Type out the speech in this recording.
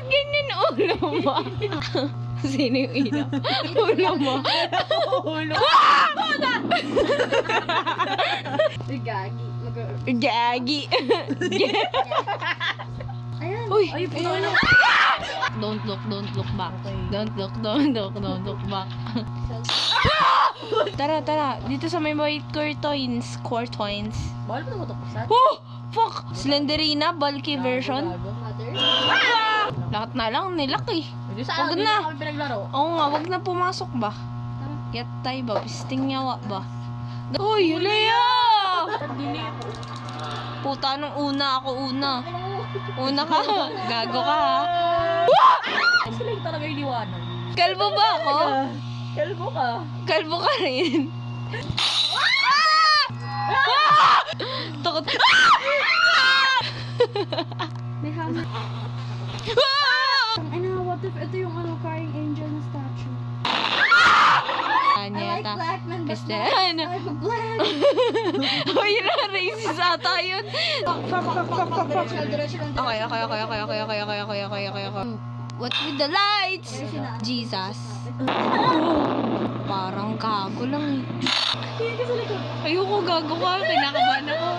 Ganyan ulo mo. Sino yung ilaw? Ulo mo. Ulo. Gagi. Gagi. Ayan. Uy! Ay, puto na. Don't look back. Okay. Don't look back. Tara. Dito sa may white curtains. Bawal pa tumutok sa. Oh! Fuck! Slenderina, bulky version. Mother? Lahat na lang nilak eh. Hindi sa Wag akin na. na kami pinaglaro. Oo nga, wag na pumasok ba? Yatay ba? Pisting yawa ba? Uy, Lea! Puta, nung una ako una. Una ka. Gago ka ha. Sila yung talaga yung liwanag. Kalbo ba ako? Kalbo ka. Kalbo ka rin. Takot ka. May hammer. Ano, what if ito yung crying angel na statue? Anyeta. black men, but Este, not ano? I like black. Uy, na-racist ata yun. Okay. What's with the lights? Jesus. Parang gago lang eh. Ayoko, gago ka. Kinakabahan ako.